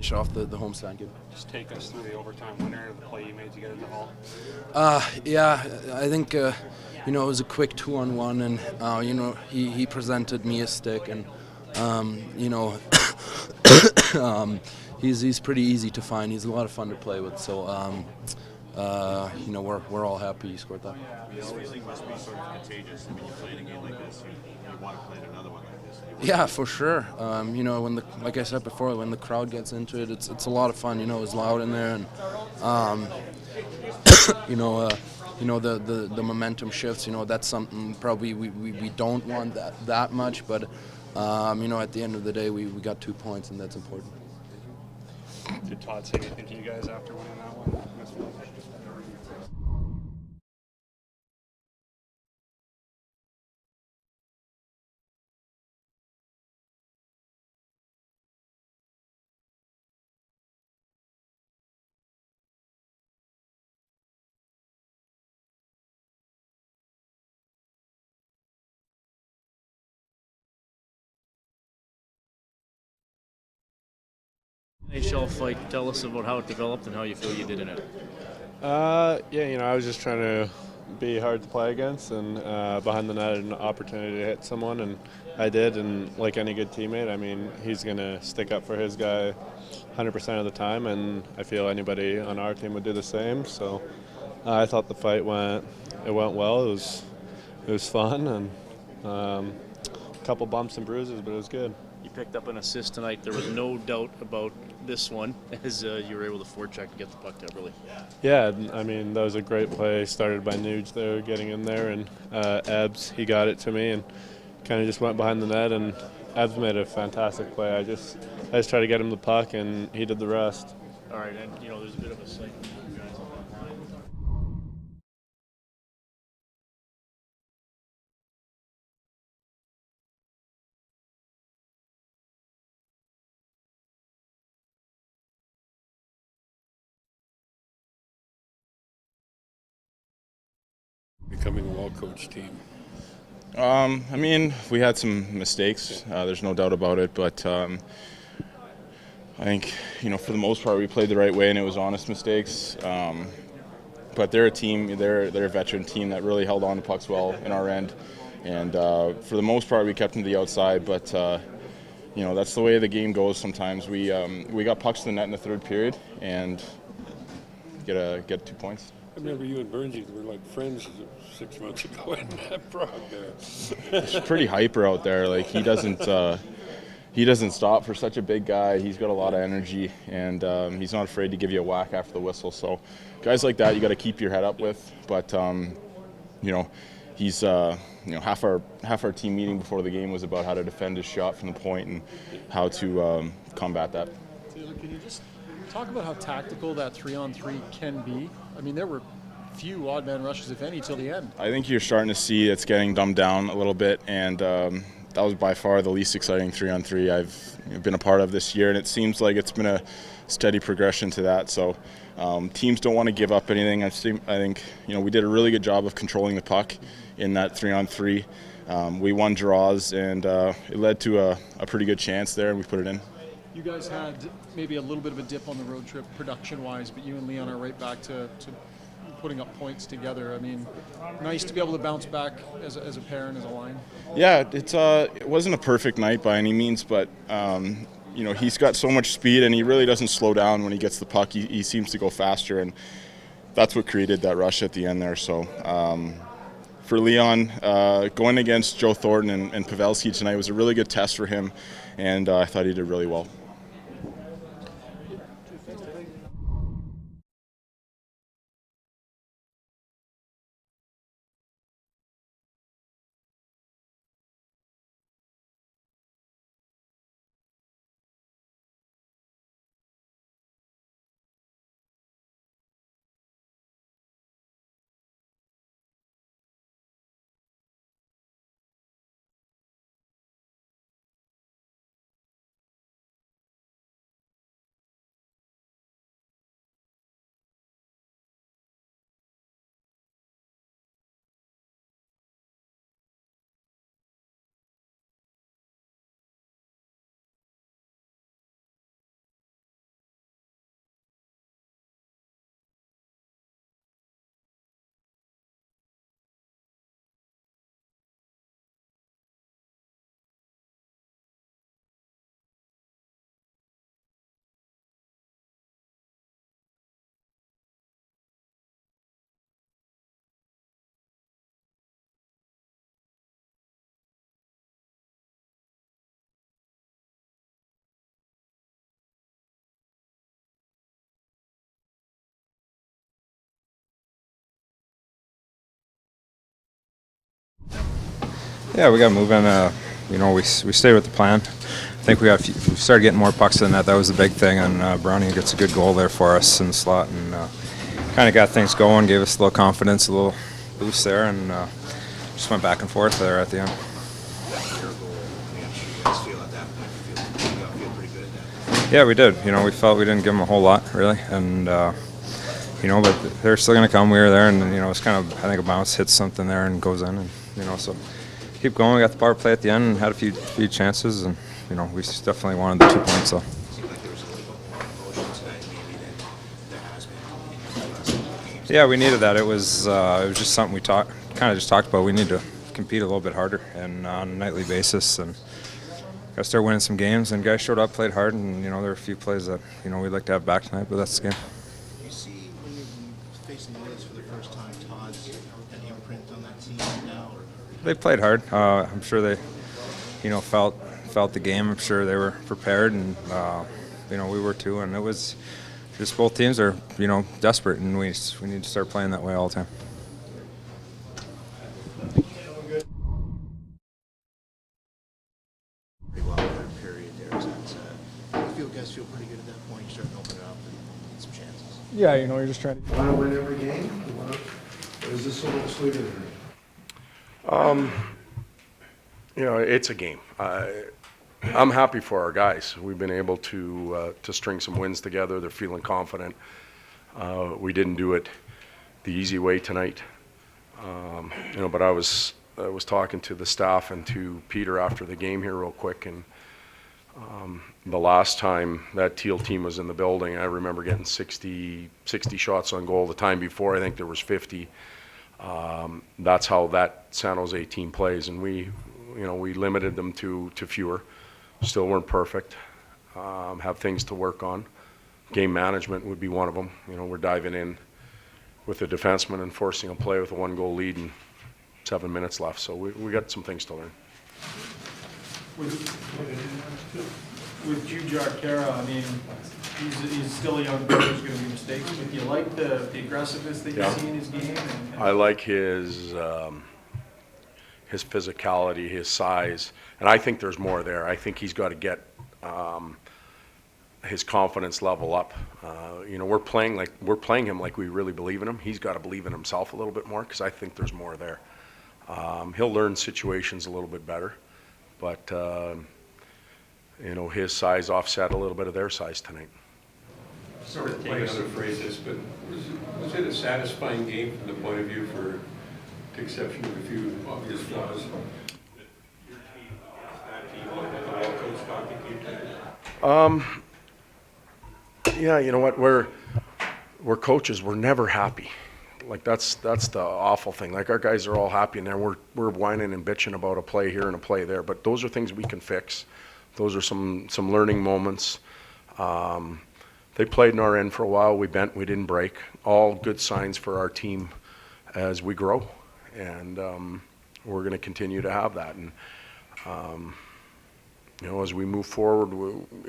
finish off the homestand game. Just take us through the overtime winner of the play you made to get it to Hall. Yeah, I think it was a quick 2-on-1, and he presented me a stick, and he's pretty easy to find. He's a lot of fun to play with. So we're all happy he scored that. This feeling must be sort of contagious. I mean, you play in a game like this, you want to play in another one like this. Yeah, for sure. Like I said before, when the crowd gets into it, it's a lot of fun. It's loud in there, and the momentum shifts. That's something probably we don't want that much, but at the end of the day, we got 2 points, and that's important. Did Todd say anything to you guys after winning that one? NHL fight. Tell us about how it developed and how you feel you did in it. I was just trying to be hard to play against, and behind the net, an opportunity to hit someone, and I did. And like any good teammate, I mean, he's gonna stick up for his guy 100% of the time, and I feel anybody on our team would do the same. So I thought the fight went well. It was fun, and a couple bumps and bruises, but it was good. You picked up an assist tonight. There was no doubt about this one as you were able to forecheck and get the puck to Eberle. Yeah, I mean, that was a great play started by Nuge there, getting in there, and Ebbs, he got it to me and kind of just went behind the net, and Ebbs made a fantastic play. I just tried to get him the puck, and he did the rest. All right, and there's a bit of a cycle for you guys on that line. Becoming a well-coached team. We had some mistakes. There's no doubt about it, but I think for the most part we played the right way, and it was honest mistakes. But they're a team. They're a veteran team that really held on to pucks well in our end, and for the most part we kept them to the outside. But that's the way the game goes. Sometimes we got pucks to the net in the third period and get 2 points. I remember you and Bernsey were like friends 6 months ago in Prague there. He's pretty hyper out there. Like he doesn't stop for such a big guy. He's got a lot of energy, and he's not afraid to give you a whack after the whistle. So guys like that you got to keep your head up with. But he's half our team meeting before the game was about how to defend his shot from the point and how to combat that. Taylor, can you just talk about how tactical that 3-on-3 can be? I mean, there were few odd man rushes, if any, till the end. I think you're starting to see it's getting dumbed down a little bit, and that was by far the least exciting 3-on-3 I've been a part of this year, and it seems like it's been a steady progression to that. So teams don't want to give up anything. I think we did a really good job of controlling the puck in that 3-on-3. We won draws, and it led to a pretty good chance there, and we put it in. You guys had maybe a little bit of a dip on the road trip production-wise, but you and Leon are right back to putting up points together. I mean, nice to be able to bounce back as a pair and as a line. Yeah, it wasn't a perfect night by any means, but he's got so much speed, and he really doesn't slow down when he gets the puck. He seems to go faster, and that's what created that rush at the end there. So for Leon, going against Joe Thornton and Pavelski tonight was a really good test for him, and I thought he did really well. Yeah, we got moving. We stayed with the plan. I think we started getting more pucks in the net. That was the big thing, and Browning gets a good goal there for us in the slot, and kind of got things going, gave us a little confidence, a little boost there, and just went back and forth there at the end. Yeah, we did. We felt we didn't give them a whole lot, really, and but they're still going to come. We were there, and it's kind of, I think, a bounce hits something there and goes in, and so keep going. We got the power play at the end and had a few chances, and we definitely wanted the 2 points. So. Yeah, we needed that. It was just something we kind of just talked about. We need to compete a little bit harder and on a nightly basis, and got to start winning some games. And guys showed up, played hard, and there were a few plays that we'd like to have back tonight, but that's the game. You see, when you're facing the Oilers for the first time, Todd's an imprint on that team now? Or? They played hard. I'm sure they, felt the game. I'm sure they were prepared, and we were too. And it was just both teams are desperate, and we need to start playing that way all the time. Pretty well over a period there. You guys feel pretty good at that point. You're starting to open it up and get some chances. Yeah, you're just trying to. Want to win every game? Or is this a little sweeter than It's a game. I'm happy for our guys. We've been able to string some wins together. They're feeling confident. We didn't do it the easy way tonight. But I was talking to the staff and to Peter after the game here real quick, and the last time that Teal team was in the building, I remember getting 60 shots on goal. The time before, I think there was 50. That's how that San Jose team plays, and we limited them to fewer. Still weren't perfect. Have things to work on. Game management would be one of them. We're diving in with a defenseman and forcing a play with a 1-goal lead and 7 minutes left. So we got some things to learn. With Jujar Kara, I mean, he's still a young player. There's going to be mistakes. But do you like the aggressiveness that you see in his game? I like his physicality, his size, and I think there's more there. I think he's got to get his confidence level up. We're playing him like we really believe in him. He's got to believe in himself a little bit more, because I think there's more there. He'll learn situations a little bit better, but his size offset a little bit of their size tonight. Sort of take another phrase this, but was it a satisfying game from the point of view, for the exception of a few obvious flaws? Yeah, you know what? We're coaches. We're never happy. Like that's the awful thing. Like, our guys are all happy in there. We're whining and bitching about a play here and a play there, but those are things we can fix. Those are some learning moments. They played in our end for a while. We bent, we didn't break. All good signs for our team as we grow, and we're going to continue to have that. And as we move forward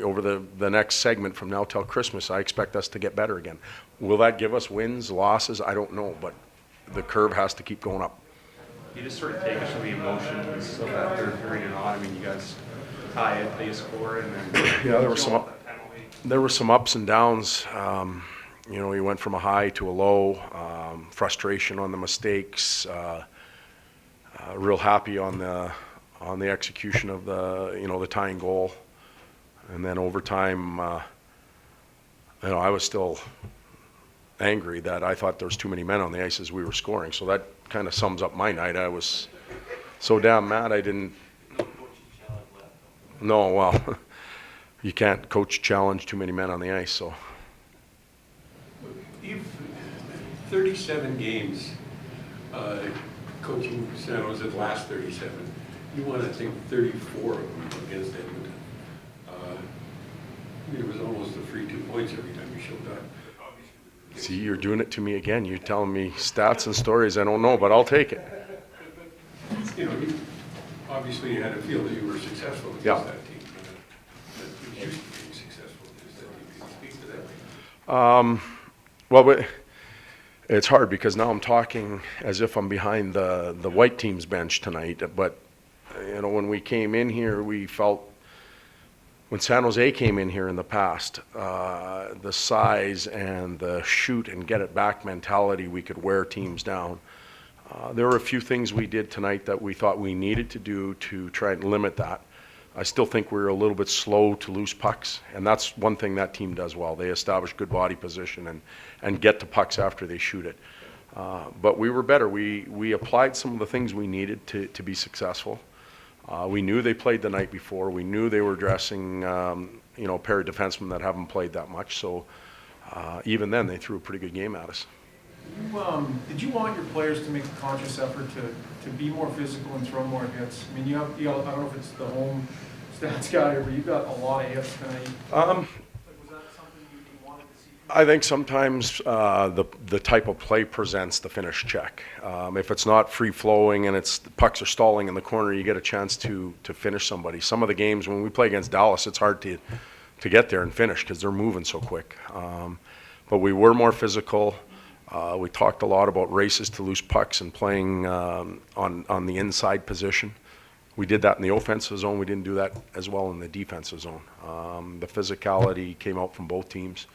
over the next segment from now till Christmas, I expect us to get better again. Will that give us wins, losses? I don't know, but the curve has to keep going up. You just sort of take us through the emotions of that third period and on. I mean, you guys tie it, they score, and then yeah, there were some ups and downs. You went from a high to a low. Frustration on the mistakes. Real happy on the execution of the tying goal, and then overtime. I was still angry that I thought there was too many men on the ice as we were scoring. So that kind of sums up my night. I was so damn mad I didn't. No, well, you can't coach challenge too many men on the ice. So You've 37 games coaching San Jose, the last 37. You won, I think, 34 of them against Edmonton. It was almost a free 2 points every time you showed up. see, you're doing it to me again. You're telling me stats and stories I don't know, but I'll take it. Obviously you had a feel that you were successful against that team. That you used to be successful against that team. Can you speak to that? Well, but it's hard because now I'm talking as if I'm behind the white team's bench tonight, but when we came in here, we felt when San Jose came in here in the past, the size and the shoot and get it back mentality, we could wear teams down. There were a few things we did tonight that we thought we needed to do to try and limit that. I still think we're a little bit slow to lose pucks, and that's one thing that team does well. They establish good body position and get to pucks after they shoot it. But we were better. We applied some of the things we needed to be successful. We knew they played the night before. We knew they were dressing, a pair of defensemen that haven't played that much. So even then, they threw a pretty good game at us. Did you want your players to make a conscious effort to be more physical and throw more hits? I mean, you have, I don't know if it's the home stats guy, but you've got a lot of hits tonight. Was that something you wanted to see? I think sometimes the type of play presents the finished check. If it's not free-flowing and the pucks are stalling in the corner, you get a chance to finish somebody. Some of the games, when we play against Dallas, it's hard to get there and finish because they're moving so quick. But we were more physical. We talked a lot about races to loose pucks and playing on the inside position. We did that in the offensive zone. We didn't do that as well in the defensive zone. The physicality came out from both teams.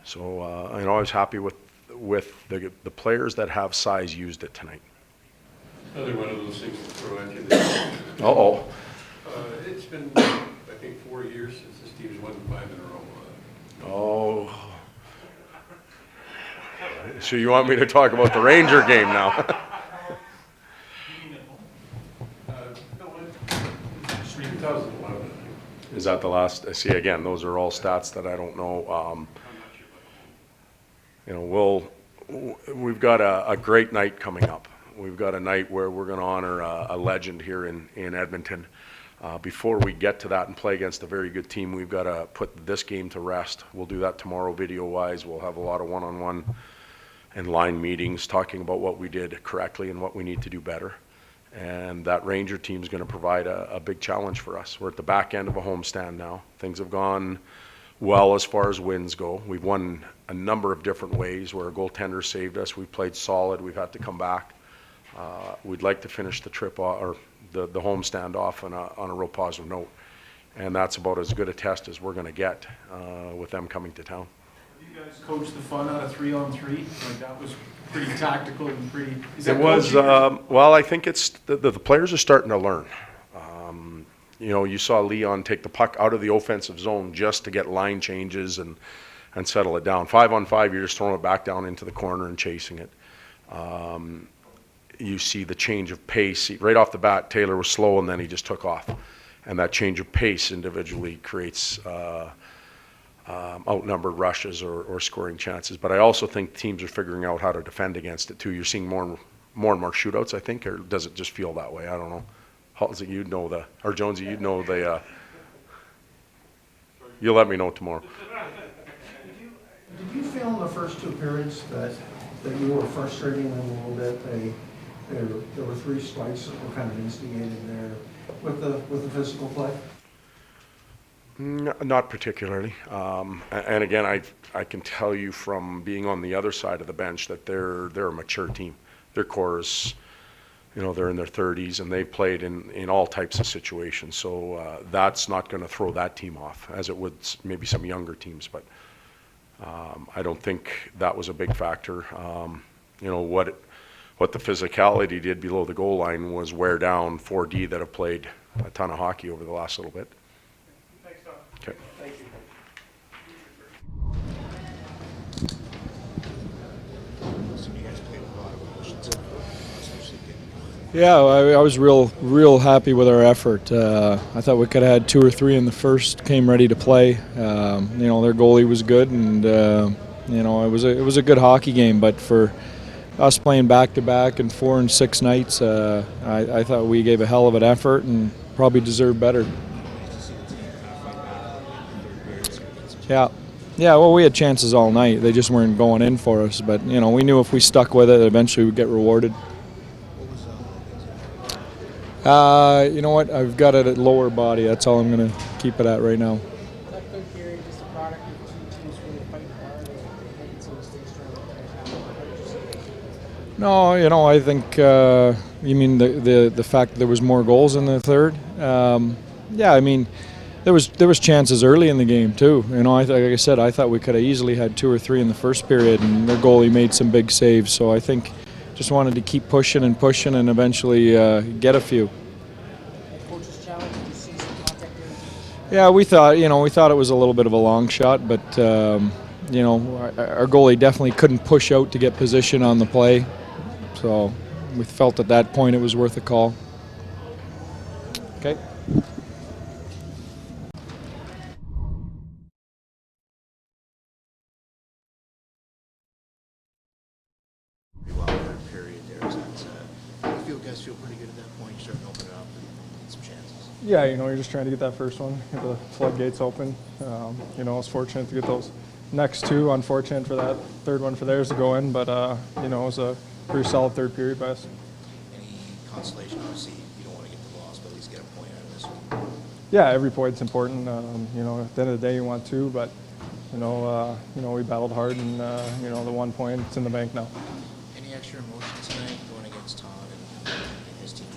So I was happy with the players that have size used it tonight. Another one of those things to throw at you. Uh-oh. It's been, I think, 4 years since this team's won 5 in a row. Oh. So you want me to talk about the Ranger game now? 2011. Is that the last? See, again, those are all stats that I don't know. We've got a great night coming up. We've got a night where we're going to honor a legend here in Edmonton. Before we get to that and play against a very good team, we've got to put this game to rest. We'll do that tomorrow video-wise. We'll have a lot of one-on-one and line meetings talking about what we did correctly and what we need to do better. And that Ranger team is going to provide a big challenge for us. We're at the back end of a homestand now. Things have gone well as far as wins go. We've won a number of different ways where a goaltender saved us. We've played solid. We've had to come back. We'd like to finish the trip or the homestand off on a real positive note. And that's about as good a test as we're going to get with them coming to town. You guys coached the fun out of 3-on-3. Like that was pretty tactical and pretty. It was well. I think it's the players are starting to learn. You saw Leon take the puck out of the offensive zone just to get line changes and settle it down. 5-on-5, you're just throwing it back down into the corner and chasing it. You see the change of pace right off the bat. Taylor was slow and then he just took off, and that change of pace individually creates outnumbered rushes or scoring chances. But I also think teams are figuring out how to defend against it too. You're seeing more and more shootouts, I think, or does it just feel that way? I don't know. Halsey, you'd know or Jonesy, you'd know you'll let me know tomorrow. Did you feel in the first two periods that you were frustrating them a little bit? There were 3 spikes that were kind of instigated there with the physical play? Not particularly. And again, I can tell you from being on the other side of the bench that they're a mature team. Their core is, they're in their 30s and they've played in all types of situations. So that's not going to throw that team off as it would maybe some younger teams. But I don't think that was a big factor. What the physicality did below the goal line was wear down 4D that have played a ton of hockey over the last little bit. Thanks, Tom. Okay. Thank you. Yeah, I was real happy with our effort. I thought we could have had 2 or 3 in the first. Came ready to play. Their goalie was good, and it was a good hockey game. But for us playing back-to-back and 4 and 6 nights, I thought we gave a hell of an effort and probably deserved better. Yeah. Well, we had chances all night. They just weren't going in for us. But we knew if we stuck with it, eventually we'd get rewarded. You know what? I've got it at lower body. That's all I'm going to keep it at right now. That third period just a product of 2 teams really fighting hard, or making some mistakes trying to finish out? No, I think You mean the fact that there was more goals in the third? Yeah, I mean, there was chances early in the game too. You know, like I said, I thought we could have easily had 2 or 3 in the first period, and their goalie made some big saves. So I think just wanted to keep pushing and pushing, and eventually get a few. Yeah, we thought it was a little bit of a long shot, but you know, our goalie definitely couldn't push out to get position on the play. So we felt at that point it was worth a call. Okay. Pretty well for a period there. You guys feel pretty good at that point. You're starting to open it up and get some chances. Yeah, you know, you're just trying to get that first one, get the floodgates open. You know, I was fortunate to get those next 2. Unfortunate for that third one for theirs to go in, but you know, it was a pretty solid third period by us. Any consolation? Obviously, you don't want to get the loss, but at least get a point out of this one. Yeah, every point's important. You know, at the end of the day, you want 2, but you know, we battled hard, and you know, the 1 point, it's in the bank now. Any extra emotion tonight going against Todd and his team?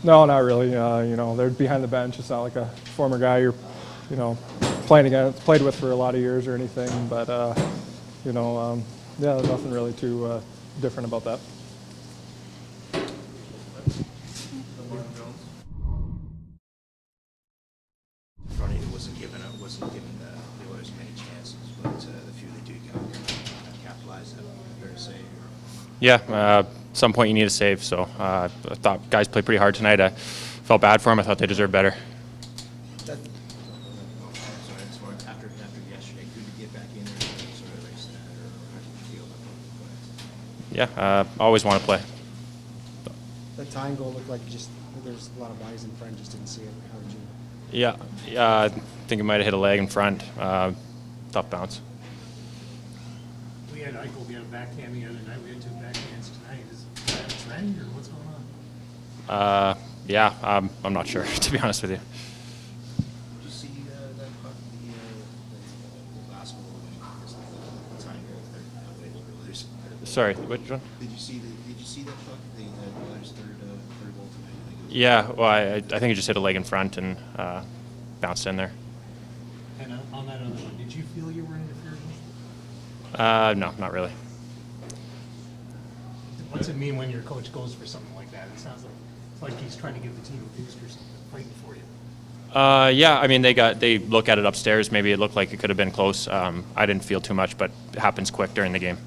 No, not really. You know, they're behind the bench. It's not like a former guy you're, you know, played with for a lot of years or anything. But you know, yeah, there's nothing really too different about that. Ronnie wasn't given the Oilers many chances, but the few they do capitalize on. Fair to say. Yeah, some point you need a save. So I thought guys played pretty hard tonight. I felt bad for them. I thought they deserved better. After yesterday, could you get back in there and sort of race that, or how did you feel about that? Yeah, always want to play. That tying goal looked like there's a lot of bodies in front, just didn't see it. How did you? Yeah, I think it might have hit a leg in front. Tough bounce. We had Eichel get a backhand the other night. We had 2 backhands tonight. Is that a trend, or what's going on? Yeah, I'm not sure, to be honest with you. Did you see that puck, the last goal, the tying goal? Sorry, which one? Did you see that puck, the Oilers' third goal tonight? Yeah, well, I think it just hit a leg in front and bounced in there. And on that other one, did you feel you were interfered with? No, not really. What's it mean when your coach goes for something like that? It sounds like he's trying to give the team a boost or something, fighting for you. Yeah, I mean, they look at it upstairs. Maybe it looked like it could have been close. I didn't feel too much, but it happens quick during the game.